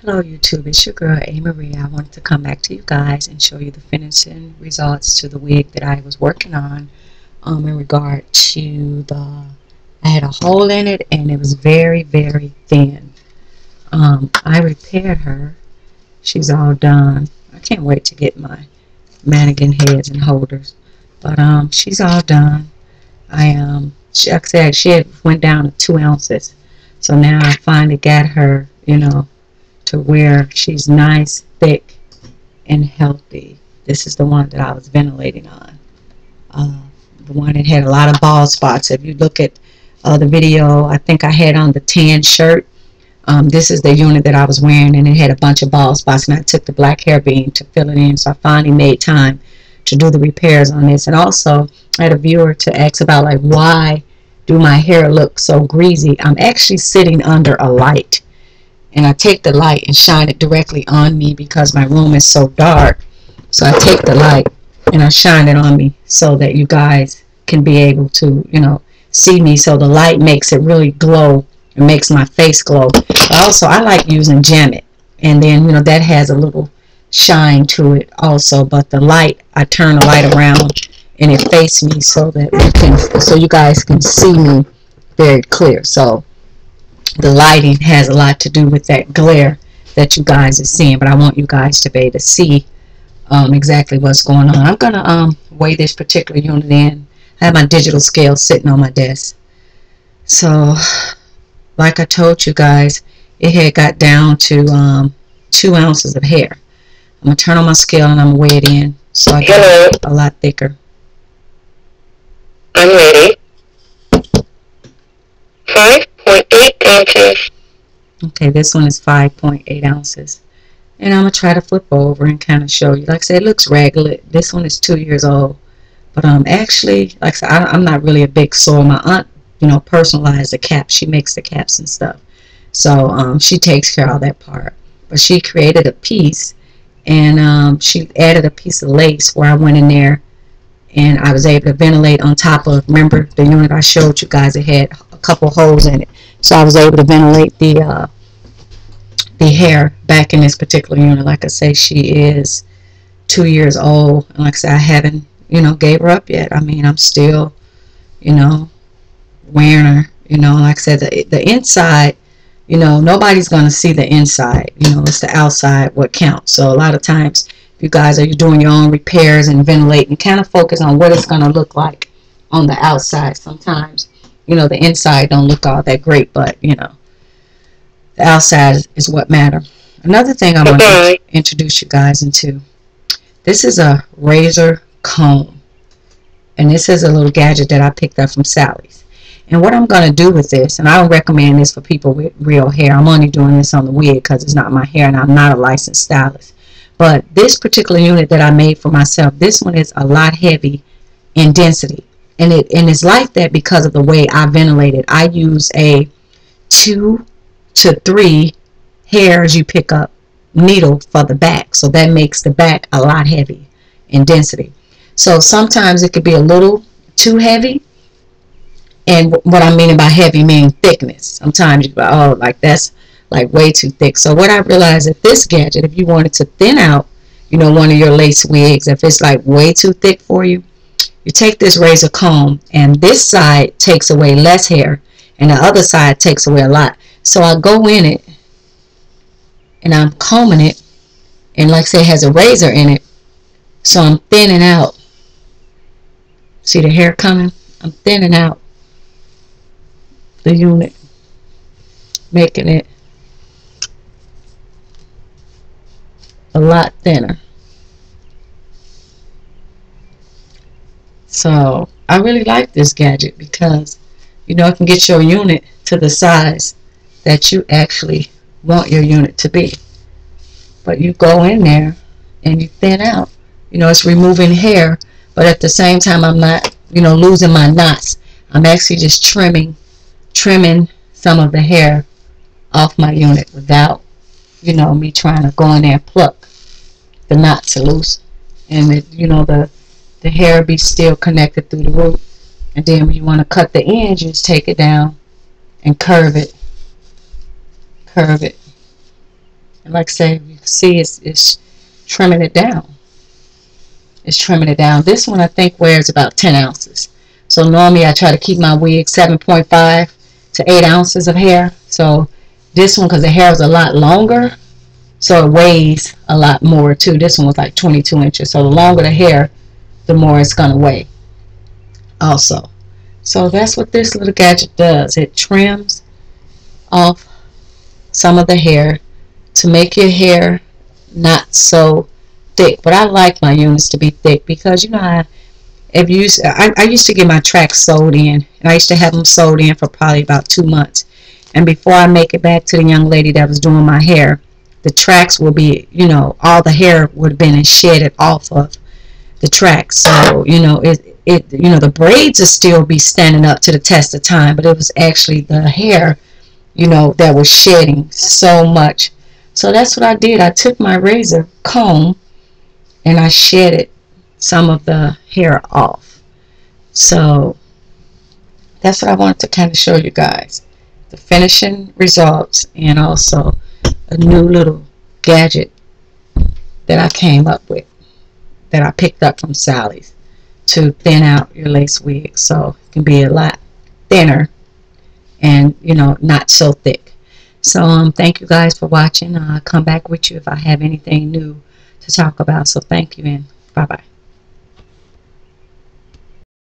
Hello YouTube, it's your girl Amarie. I wanted to come back to you guys and show you the finishing results to the wig that I was working on in regard to I had a hole in it and it was very, very thin. I repaired her. She's all done. I can't wait to get my mannequin heads and holders. But she's all done. Like I said, she had went down to 2 ounces. So now I finally got her, to where she's nice, thick, and healthy. This is the one that I was ventilating on. Uh, the one that had a lot of bald spots. If you look at the video, I think I had on the tan shirt. This is the unit that I was wearing, and it had a bunch of bald spots, and I took the black hair beam to fill it in, so I finally made time to do the repairs on this. And also, I had a viewer to ask about, like, why do my hair look so greasy? I'm actually sitting under a light, and I take the light and shine it directly on me because my room is so dark. So I take the light and I shine it on me so that you guys can be able to, see me. So the light makes it really glow. It makes my face glow. But also, I like using Jammet, and then that has a little shine to it also. But the light, I turn the light around and it faces me so that you guys can see me very clear. So the lighting has a lot to do with that glare that you guys are seeing, but I want you guys to be able to see exactly what's going on. I'm gonna weigh this particular unit in. I have my digital scale sitting on my desk. So like I told you guys, it had got down to 2 ounces of hair. I'm gonna turn on my scale and I'm gonna weigh it in so I get a lot thicker. I'm ready. 5.8 ounces. Okay, this one is 5.8 ounces. And I'm going to try to flip over and kind of show you. Like I said, it looks regular. This one is 2 years old. But actually, like I said, I'm not really a big sewer. My aunt, personalized the caps. She makes the caps and stuff. So she takes care of all that part. But she created a piece, and she added a piece of lace where I went in there, and I was able to ventilate on top of, remember the unit I showed you guys, it had a couple holes in it. So I was able to ventilate the hair back in this particular unit. Like I say, she is 2 years old, and like I said, I haven't gave her up yet. I mean, I'm still wearing her. Like I said, the inside, nobody's gonna see the inside. It's the outside what counts. So a lot of times, if you guys are doing your own repairs and ventilating, kind of focus on what it's gonna look like on the outside. Sometimes the inside don't look all that great, but the outside is what matter. Another thing I want to introduce you guys into, this is a razor comb, and this is a little gadget that I picked up from Sally's. And what I'm going to do with this, and I don't recommend this for people with real hair. I'm only doing this on the wig because it's not my hair and I'm not a licensed stylist. But this particular unit that I made for myself, this one is a lot heavy in density. And it's like that because of the way I ventilate it. I use a 2 to 3 hairs you pick up needle for the back. So that makes the back a lot heavy in density. So sometimes it could be a little too heavy. And what I mean by heavy meaning thickness. Sometimes you go, oh, like that's like way too thick. So what I realized that this gadget, if you wanted to thin out, one of your lace wigs, if it's like way too thick for you, you take this razor comb, and this side takes away less hair, and the other side takes away a lot. So I go in it, and I'm combing it, and like I say, it has a razor in it, so I'm thinning out. See the hair coming? I'm thinning out the unit, making it a lot thinner. So I really like this gadget because it can get your unit to the size that you actually want your unit to be. But you go in there and you thin out. It's removing hair, but at the same time I'm not losing my knots. I'm actually just trimming some of the hair off my unit without me trying to go in there and pluck the knots loose, and the hair be still connected through the root. And then when you want to cut the ends, you just take it down and curve it, And like I say, you can see it's trimming it down. It's trimming it down. This one I think wears about 10 ounces. So normally I try to keep my wig 7.5 to 8 ounces of hair. So this one, because the hair is a lot longer, so it weighs a lot more too. This one was like 22 inches. So the longer the hair, the more it's going to weigh also. So that's what this little gadget does. It trims off some of the hair to make your hair not so thick. But I like my units to be thick because you know I used to get my tracks sewed in, and I used to have them sewed in for probably about 2 months. And before I make it back to the young lady that was doing my hair, the tracks will be, all the hair would have been shedded off of the tracks. So, the braids will still be standing up to the test of time, but it was actually the hair, that was shedding so much. So that's what I did. I took my razor comb and I shedded some of the hair off. So that's what I wanted to kind of show you guys. The finishing results and also a new little gadget that I came up with that I picked up from Sally's to thin out your lace wig so it can be a lot thinner and not so thick. So thank you guys for watching. I'll come back with you if I have anything new to talk about. So thank you and bye bye.